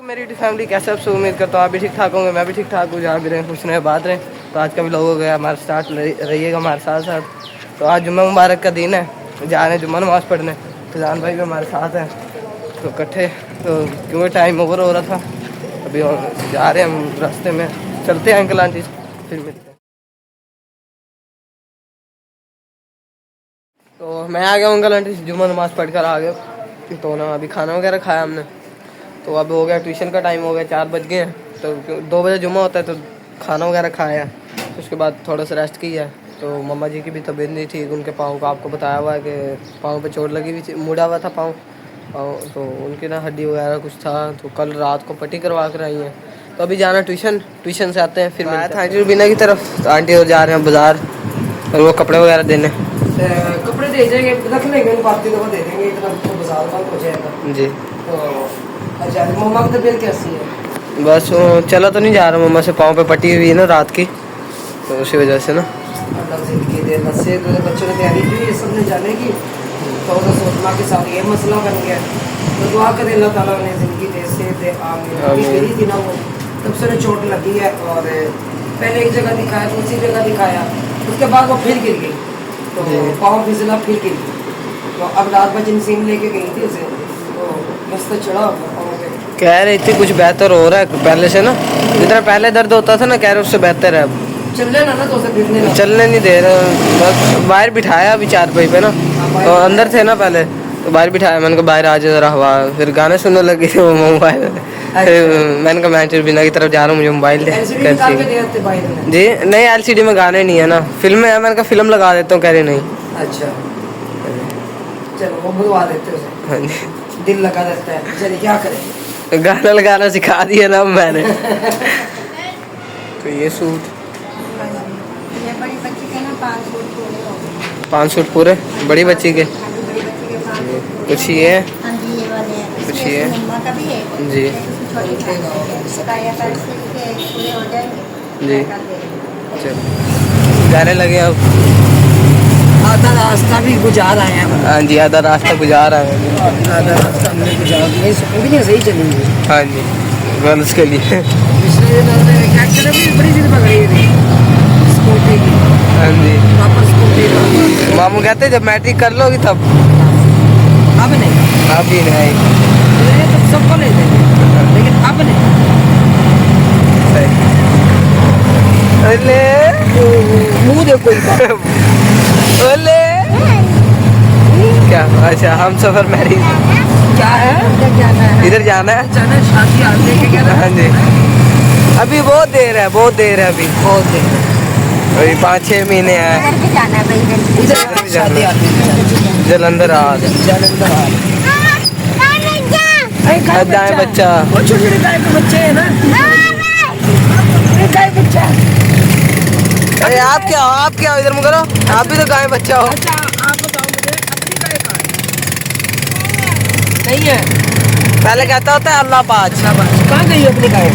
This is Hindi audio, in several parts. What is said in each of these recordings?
मेरी फैमिली कैसे आपसे उम्मीद करता हूँ आप भी ठीक ठाक होंगे, मैं भी ठीक ठाक हूँ। जहाँ भी रहें खुश रहें बात रहें। तो आज का भी लोग हो गया हमारे साथ रहिएगा हमारे साथ साथ। तो आज जुम्मा मुबारक का दिन है, जा रहे हैं जुम्मा नमाज़ पढ़ने। फिजान भाई भी हमारे साथ हैं तो इकट्ठे, तो क्योंकि टाइम ओवर हो रहा था अभी जा रहे हैं हम रास्ते में, चलते हैं अंकल आंटी फिर मिलते हैं। तो मैं आ गया अंकल आंटी जुम्मा नमाज़ पढ़ कर आ गया। तो ना अभी खाना वगैरह खाया हमने, तो अब हो गया ट्यूशन का टाइम हो गया, 4 बज गए हैं। तो 2 बजे जुम्मा होता है तो खाना वगैरह खाया है। उसके बाद थोड़ा सा रेस्ट किया है। तो मम्मा जी की भी तबीयत नहीं ठीक, उनके पाँव का आपको बताया हुआ है कि पाँव पे चोट लगी हुई थी, मुड़ा हुआ था पाँव। तो उनकी ना हड्डी वगैरह कुछ था, तो कल रात को पट्टी करवा कर आई हैं। तो अभी जाना ट्यूशन से आते हैं फिर आया था आंटी रूबीना की तरफ। तो आंटी और जा रहे हैं बाज़ार और वो कपड़े वगैरह देने, कपड़े दे जाएंगे, रख लेंगे पार्टी को दे देंगे, इतना बाजार बंद हो जाएगा जी। तो अच्छा मम्मा की तबीयत कैसी है? बस वो चला तो नहीं जा रहा, मम्मा से पाँव पे पट्टी हुई है ना रात की, तो उसी वजह से ना ज़िंदगी दे बच्चे बच्चों ने तैयारी की ये सब ने जाने की। तो सोचना के साथ ये मसला बन गया, तो दुआ करें अल्लाह ताला ने ज़िंदगी दे से दे आमीन। थी ना वो तब से चोट लगी है, और पहले एक जगह दिखाया दूसरी जगह दिखाया, उसके बाद वो फिर गिर गई, तो पाँव फिसला फिर गिर गई। तो अब रात भर जिनसीम लेके गई थी उसे, तो बस तो चढ़ा कह रही थी कुछ बेहतर हो रहा है पहले से ना, जितना पहले दर्द होता था ना कह रहे उससे बेहतर है अब। चलने ना तो चलने नहीं दे रहे, बस बाहर बिठाया अभी चारपाई पे ना, तो अंदर थे ना पहले, तो बाहर बिठाया। मैंने कहा बाहर आ जाए ज़रा हवा, फिर गाने सुनने लगे वो मोबाइल। मैंने कहा मैं बिना की तरफ जा रहा हूँ, मुझे मोबाइल दे जी। नहीं LCD में गाने नहीं है ना, फिल्म है। मैंने कहा फिल्म लगा देता हूँ, कह रही नहीं। अच्छा चलो वो बुलवा देते हो। हाँ जी दिल लगा देता है, चलिए क्या करें, गाना लगाना सिखा दिया ना मैंने। तो ये सूट ये बड़ी बच्ची के ना 5 सूट पूरे हो गए। 5 सूट पूरे बड़ी बच्ची के, कुछ ये कुछ ये जी जी। चलो गाने लगे अब, आधा रास्ता भी गुजार आए हैं। हाँ जी आधा रास्ता गुजार आए हैं, आधा रास्ता हमने गुजार नहीं सही चलेंगे। हाँ जी गर्ल्स के लिए पिछले बड़ी चीज़ पकड़ी थी स्कूटी की। हाँ जी मामू कहते जब मैट्रिक कर लोगी तब। अब नहीं, अभी नहीं, तो सबको ले देंगे लेकिन अब नहीं। अरे मुँह देखो ओले क्या, अच्छा हम सफर मैरिज क्या है, इधर जाना है शादी आने के क्या। हाँ जी अभी बहुत देर है, बहुत देर है, अभी बहुत देर है, अभी 5-6 महीने हैं। जलंधर दाएं बच्चा, छोटे गाय के बच्चे है ना, गाय बच्चा। अरे आप क्या हो इधर मुकरो, आप भी तो गाय बच्चा हो। अच्छा आप बताओ मुझे अपनी गाय कहाँ है? नहीं है, पहले कहता होता है अल्लाह पाज। कहाँ गई अपनी गाय,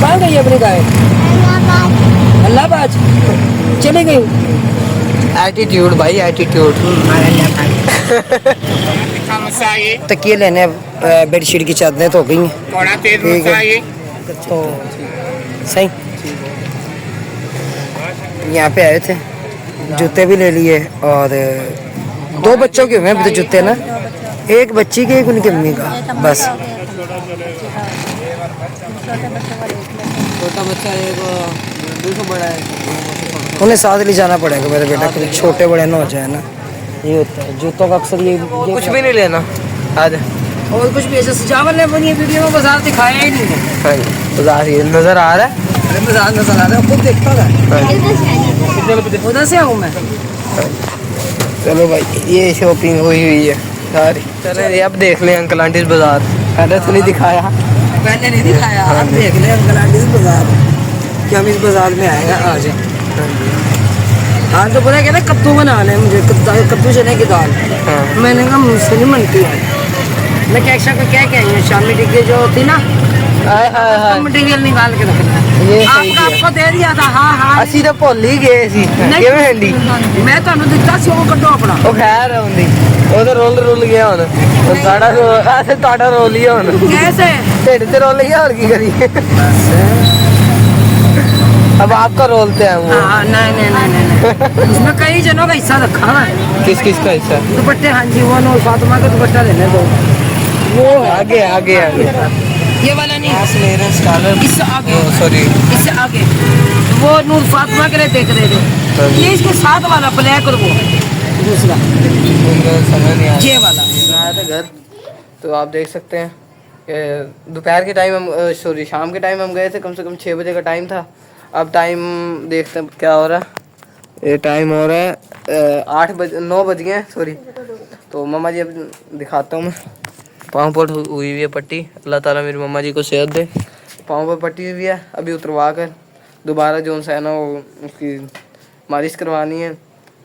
कहाँ गई अपनी गाय? अल्लाह पाज चले गई। एटीट्यूड भाई एटीट्यूड। तकिए लेने, बेडशीट की चादरें तो हो गई हैं, ठीक है तो सही। यहाँ पे आए थे, जूते भी ले लिए, और 2 बच्चों के हुए हैं तो जूते ना, एक बच्ची के एक उनकी मम्मी का बस। छोटा बच्चा एक बड़ा है, उन्हें साथ ले जाना पड़ेगा मेरे बेटा, फिर छोटे बड़े ना हो जाए ना, ये होता है जूतों का अक्सर। ये कुछ भी नहीं लेना आज, और कुछ भी ऐसे सजावट ने बनी है वीडियो में, बाजार दिखाया ही नहीं है। बाजार ये नजर आ रहा है, बाजार नजर आ रहा है, खुद देखता था उधर से आऊँ मैं। चलो भाई ये शॉपिंग हुई है सारी। चले अब देख लें अंकल आंटी बाजार, पहले तो नहीं दिखाया, पहले नहीं दिखाया, अब देख लें अंकल आंटी बाजार कि हम इस बाजार में आएगा आज। हाँ तो पता क्या ना, कद्दू बनाना है मुझे, कद्दू चने की दाल। मैंने कहा मुझसे नहीं बनती है, मैं क्या क्या आई है शामी टिक्की जो होती ना, मटेरियल निकाल के रखना है। ये सही आपका किया आपको दे दिया था। हाँ हाँ ਅਸੀਂ ਤਾਂ ਭੁੱਲ ਹੀ ਗਏ ਸੀ ਕਿਵੇਂ ਹੈਂਡੀ मैं ਤੁਹਾਨੂੰ ਦਿੱਤਾ ਸੀ ਉਹ ਕੱਢੋ ਆਪਣਾ। ਉਹ ਖੈਰ ਹੁੰਦੀ ਉਹ ਤਾਂ ਰੁੱਲ ਗਿਆ ਹੁਣ ਹੁਣ ਸਾਡਾ ਆਸੇ ਤੁਹਾਡਾ ਰੋਲ ਹੀ ਆ ਹੁਣ कैसे ਢਿੱਡ ਤੇ ਰੋਲ ਗਿਆ ਹੋਰ ਕੀ ਕਰੀਏ अब आपका रोलते हैं वो हाँ नहीं नहीं नहीं नहीं उसमें कई जनों का हिस्सा रखा हुआ है। किस किस का हिस्सा दुपट्टे हाँ जी वो नो फातिमा का दुपट्टा लेने दो। वो आगे आगे आगे ये वाला नहीं इससे आगे सॉरी इससे आगे वो नूर फातिमा के लिए देख रहे थे। ये इसके साथ वाला ब्लैक और वो दूसरा समझ नहीं आ ये वाला रहा था घर। तो आप देख सकते हैं कि दोपहर के टाइम हम सॉरी शाम के टाइम हम गए थे कम से कम 6 बजे का टाइम था। अब टाइम देखते हैं क्या हो रहा है। ये टाइम हो रहा है 9 बज गए हैं सॉरी। तो मम्मा जी अब दिखाता हूँ मैं पाँव पर हुई हुई है पट्टी। अल्लाह ताला मेरी मम्मा जी को सेहत दे। पाँव पर पट्टी हुई है अभी उतरवा कर दोबारा जो सा है ना वो उसकी मालिश करवानी है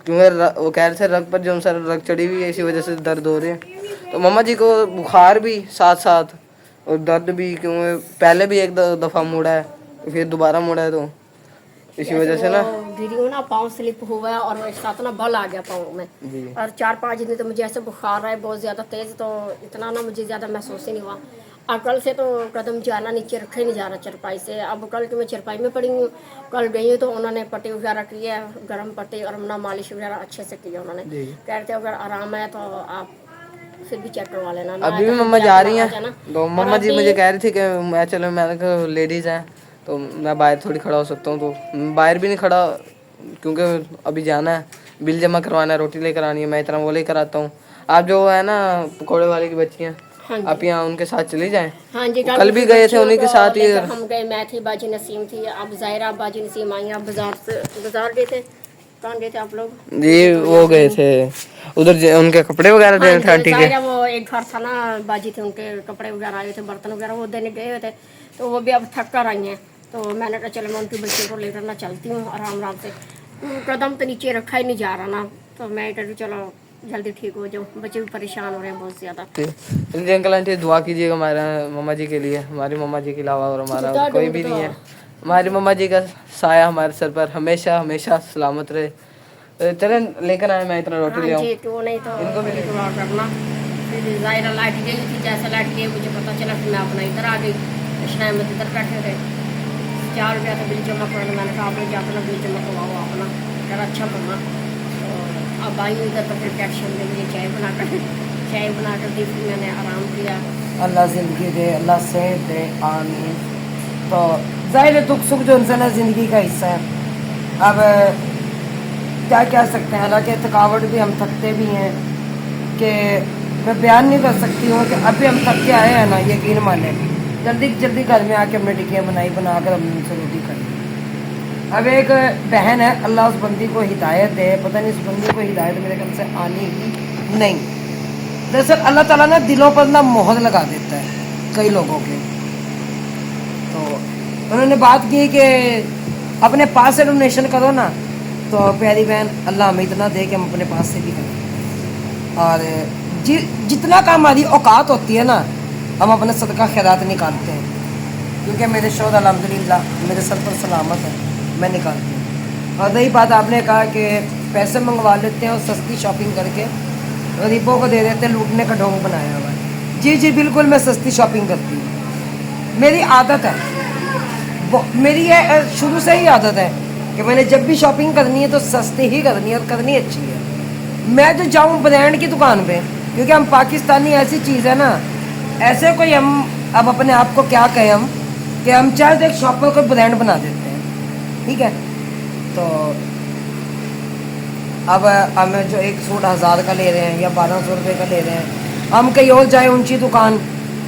क्योंकि वो कह रहे थे रग पर जो सा रग चढ़ी हुई है इसी वजह से दर्द हो रहे हैं। तो मम्मा जी को बुखार भी साथ साथ और दर्द भी क्योंकि पहले भी एक दफ़ा मुड़ा है फिर दोबारा मुड़ा है तो इसी वजह से ना वीडियो ना पाँव स्लिप हुआ है और एक साथ ना बल आ गया पाँव में। जी और 4-5 दिन तो मुझे ऐसे बुखार रहा है बहुत ज़्यादा तेज़ तो इतना ना मुझे ज़्यादा महसूस ही नहीं हुआ। और कल से तो कदम जाना नीचे रखा ही नहीं जा रहा चरपाई से। अब कल की मैं चरपाई में पड़ी हूँ कल गई हूँ तो उन्होंने पट्टी वगैरह की है गर्म पट्टी और ना मालिश वगैरह अच्छे से की है उन्होंने। कह रहे थे अगर आराम है तो आप फिर भी चेक करवा लेना। अभी भी मम्मा जा रही हैं तो मम्मा जी मुझे कह रही थी कि मैं चलो मैंने कहा लेडीज़ हैं तो मैं बाहर थोड़ी खड़ा हो सकता हूँ। तो बाहर भी नहीं खड़ा क्योंकि अभी जाना है बिल जमा करवाना है रोटी लेकर आनी है मैं इतना वो लेकर आता हूँ। आप जो है ना पकौड़े वाले की बच्चियाँ आप यहाँ उनके साथ चली जाएं। हाँ जी कल भी गए थे उन्हीं के साथ ही हम गए। मैं थी बाजी नसीम थी अब ज़ाहिरा बाजी नसीम आई आप बाजार गए थे। कहाँ गए थे आप लोग जी वो गए थे उधर उनके कपड़े वगैरह देने थे आंटी के। वो एक घर था ना बाजी थे उनके कपड़े वगैरह आए थे बर्तन वगैरह वो देने गए हुए थे तो वो भी अब थक कर आई हैं। तो मैंने कहा चलो मैं उनकी बच्ची को लेकर ना चलती हूँ आराम आराम से। कदम तो नीचे रखा ही नहीं जा रहा ना तो मैं कह चलो जल्दी ठीक हो जाओ बच्चे भी परेशान हो रहे हैं बहुत ज़्यादा। जी अंकल आंटी दुआ कीजिएगा हमारा मम्मा जी के लिए हमारी मम्मा जी के अलावा और हमारा कोई भी नहीं है। हमारी मम्मा जी का साया हमारे सर पर हमेशा हमेशा सलामत रहे। चले लेकर आए मैं इतना रोटी ले आऊँ तो नहीं तो इनको भी दुआ करना। फिर ज़ाहिरा लाइट गई थी जैसे लाइट गई मुझे पता चला फिर मैं अपना इधर आ गई कृष्णा में इधर बैठे थे 4 रुपया था बिल जमा करना। मैंने कहा आप लोग जाकर ना बिल जमा करवाओ अपना यार अच्छा मम्मा। तो अब आई इधर पर फिर कैल्शियम के लिए चाय बनाकर दी फिर मैंने आराम किया। अल्लाह ज़िंदगी दे अल्लाह सेहत दे आमीन। तो जाहिर है दुख सुख जो इंसान है ज़िंदगी का हिस्सा है। अब क्या कह सकते हैं हालांकि थकावट भी हम थकते भी हैं कि मैं बयान नहीं कर सकती हूँ कि अभी हम थक के आए हैं ना यकीन माने जल्दी घर में आके हमने टिक्कियाँ बनाकर हमने उनसे रोटी खाई। अब एक बहन है अल्लाह उस बंदी को हिदायत दे पता नहीं उस बंदी को हिदायत मेरे ख्याल से आनी ही नहीं। दरअसल अल्लाह ताला ना दिलों पर ना मोहर लगा देता है कई लोगों के। तो उन्होंने बात की कि अपने पास से डोनेशन करो ना तो प्यारी बहन अल्लाह हमें इतना दे कि हम अपने पास से भी करें और जितना काम हमारी औकात होती है ना हम अपने सदका खैरात निकालते हैं क्योंकि मेरे शोर अल्हम्दुलिल्लाह मेरे सर पर सलामत है मैं निकालती हूँ। और रही बात आपने कहा कि पैसे मंगवा लेते हैं और सस्ती शॉपिंग करके गरीबों को दे देते हैं लूटने का ढोंग बनाया हुआ है। जी बिल्कुल मैं सस्ती शॉपिंग करती हूँ मेरी आदत है मेरी ये शुरू से ही आदत है कि मैंने जब भी शॉपिंग करनी है तो सस्ती ही करनी है और करनी अच्छी है। मैं तो जाऊँ ब्रांड की दुकान पे क्योंकि हम पाकिस्तानी ऐसी चीज़ है ना ऐसे कोई हम अब अपने आप को क्या कहें हम कि हम चाहे तो एक शॉप पर कोई ब्रांड बना देते हैं ठीक है। तो अब हमें जो एक सूट 1000 का ले रहे हैं या 1200 रुपये का ले रहे हैं हम कहीं और जाए ऊंची दुकान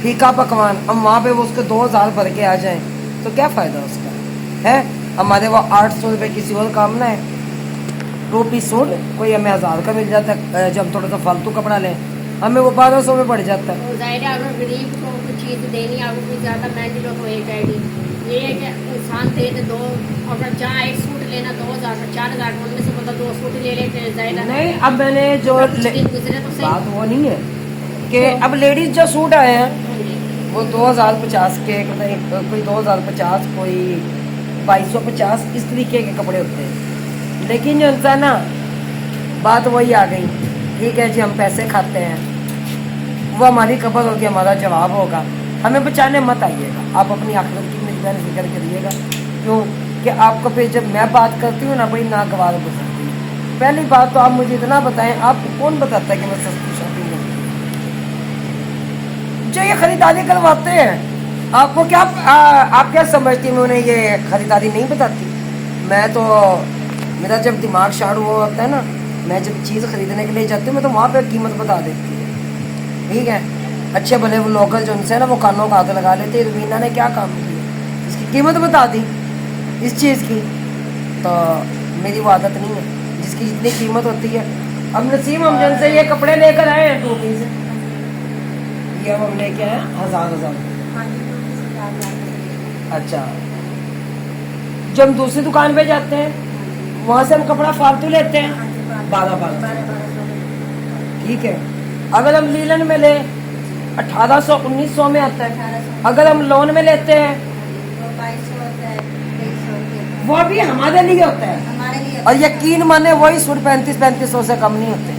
फीका पकवान हम वहाँ पे वो उसके 2000 भर के आ जाएं तो क्या फ़ायदा उसका है। हमारे वो 800 रुपये किसी और काम ना है 2 पीस सूट कोई हमें 1000 का मिल जाता है जब हम थोड़ा सा फालतू कपड़ा लें हमें वो 1200 में पड़ जाता है। ज़ाहिर है अगर गरीब को कुछ चीज़ देनी अगर कुछ ज़्यादा महंगी लो तो एक आईडी ये है कि इंसान दे तो दो अगर जहाँ एक सूट लेना 2000 4000 उनमें से मतलब 2 सूट ले लेते ज़ाहिर नहीं अब मैंने जो गुजरे तो सही बात वो नहीं है कि अब लेडीज जो सूट आए हैं वो 2050 के कोई 2050 कोई 2250 इस तरीके के कपड़े होते हैं। लेकिन जो इंसान ना, बात वही आ गई, ठीक है जी हम पैसे खाते हैं, वो हमारी कबर होगी, हमारा जवाब होगा। हमें बचाने मत आइएगा, आप अपनी आखिरत की मेरी बहन फिक्र करिएगा। क्यों कि आपको फिर जब मैं बात करती हूँ ना, बड़ी नागवार गुजरती है। पहली बात तो आप मुझे इतना बताएं, आपको कौन बताता है कि मैं सस्ती शॉपिंग करती हूँ? जो ये खरीदारी करवाते हैं, आपको क्या आप क्या समझती हैं मैं उन्हें ये खरीदारी नहीं बताती? मैं तो, मेरा जब दिमाग शार्ट हुआ होता है ना, मैं जब चीज़ खरीदने के लिए जाती हूँ, मैं तो वहाँ पे कीमत बता देती हूँ, ठीक है। अच्छे भले वो लोकल जो उनसे ना वो कानों का हाथ लगा लेते हैं, रुबीना ने क्या काम किया, इसकी कीमत बता दी इस चीज़ की। तो मेरी वो आदत नहीं है, जिसकी जितनी कीमत होती है। अब नसीम हम जन से ये कपड़े लेकर आए हैं 2 पीस, ये अब हम लेके आए 1000। अच्छा, जब हम दूसरी दुकान पे जाते हैं वहाँ से हम कपड़ा फालतू लेते हैं 12 ठीक है। अगर हम लीलन में ले 1800-1900 में आता है। अगर हम लोन में लेते हैं 2200 होता है, 2300 होता है। वो भी हमारे लिए होता है, हमारे लिए और यकीन माने वही सूट 3500 से कम नहीं होते।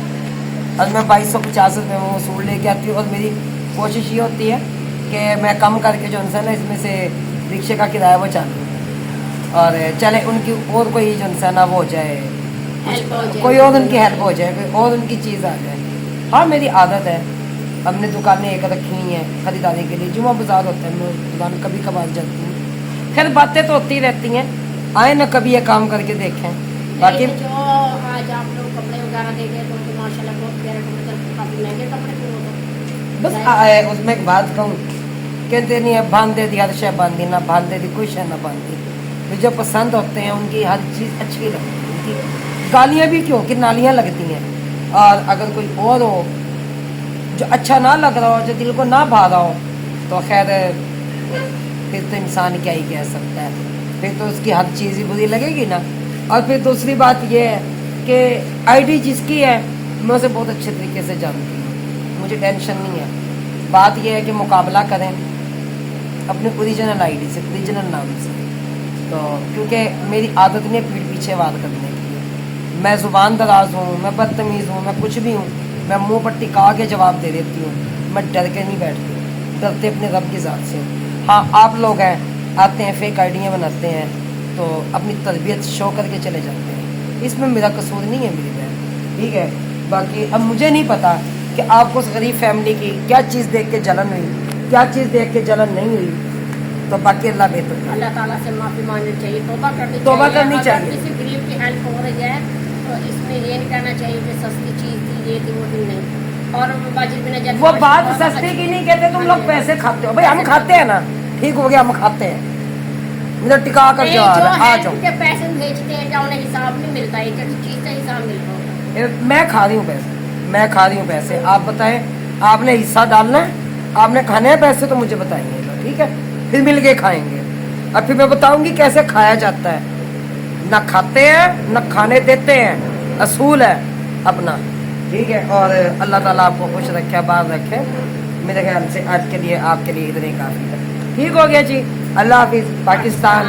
और मैं 2250 रुपये में वो सूट लेके आती हूँ, और मेरी कोशिश ये होती है कि मैं कम करके जो है ना इसमें से रिक्शे का किराया बचा लूँ, और चले उनकी और कोई जो है ना वो हो जाए, कोई और उनकी हेल्प हो जाए, कोई और उनकी चीज़ आ जाए। हाँ मेरी आदत है, हमने दुकानें एक रखी हुई हैं खरीदारी के लिए। जुमा बाजार होता है, मैं दुकान कभी कभार जाती हूँ। खैर बातें तो होती रहती हैं, आए ना कभी ये काम करके देखें। बाकी जो आज आप लोग कपड़े वगैरह देखे तो उनको माशाल्लाह बहुत प्यारे कपड़े, काफी महंगे कपड़े थे वो तो। बस उसमें एक बात कहूँ, कहते नहीं है बांध दे दी हर शय बांधी, ना बांध दे दी कोई शय ना बांधी। तो जो पसंद होते हैं उनकी हर चीज़ अच्छी लगती है, उनकी गालियाँ भी क्यों कि नालियाँ लगती हैं। और अगर कोई और हो जो अच्छा ना लग रहा हो, जो दिल को ना भा रहा हो, तो खैर फिर तो इंसान क्या ही कह सकता है, फिर तो उसकी हर चीज़ ही बुरी लगेगी ना। और फिर दूसरी बात यह है कि आईडी जिसकी है मैं उसे बहुत अच्छे तरीके से जानती हूँ, मुझे टेंशन नहीं है। बात यह है कि मुकाबला करें अपने ओरिजिनल आईडी से, ओरिजिनल नाम से। तो क्योंकि मेरी आदत नहीं है पीठ पीछे वार करने की, मैं ज़ुबान दराज हूँ, मैं बदतमीज़ हूँ, मैं कुछ भी हूँ, मैं मुंह पर टिका के जवाब दे देती हूँ, मैं डर के नहीं बैठती, डरते अपने रब की ज़ात से। हाँ आप लोग हैं आते हैं फेक आइडियाँ बनाते हैं तो अपनी तरबियत शो करके चले जाते हैं, इसमें मेरा कसूर नहीं है मेरी बहन, ठीक है। बाकी अब मुझे नहीं पता कि आपको उस गरीब फैमिली की क्या चीज़ देख के जलन हुई, क्या चीज़ देख के जलन नहीं हुई, तो बाकी अल्लाह बेहतर करे। अल्लाह ताला से माफ़ी मांगनी चाहिए, तौबा करनी चाहिए। अगर किसी गरीब की हेल्प हो रही है तो इसमें ये नहीं कहना चाहिए कि सस्ती चीज़ थी, ये थी वो थी, नहीं। और वाजिब बिना जब वो बात सस्ती की नहीं कहते, तुम लोग पैसे खाते हो भाई, हम खाते हैं ना, ठीक हो गया हम खाते हैं, मुझे टिका कर जाओ आ जाओ। पैसे भेजते हैं क्या उन्हें हिसाब नहीं मिलता है, चीज़ का हिसाब मिलता होगा। मैं खा रही हूँ पैसे, मैं खा रही हूँ पैसे, आप बताएं आपने हिस्सा डालना है, आपने खाने हैं पैसे तो मुझे बताइएगा, ठीक है, फिर मिल के खाएंगे। और फिर मैं बताऊंगी कैसे खाया जाता है, ना खाते हैं ना खाने देते हैं, असूल है अपना, ठीक है। और अल्लाह ताला आपको खुश रखे, आबाद रखे। मेरे ख्याल से आज के लिए आपके लिए इतने काफ़ी है, ठीक हो गया जी। अल्लाह हाफिज़। पाकिस्तान।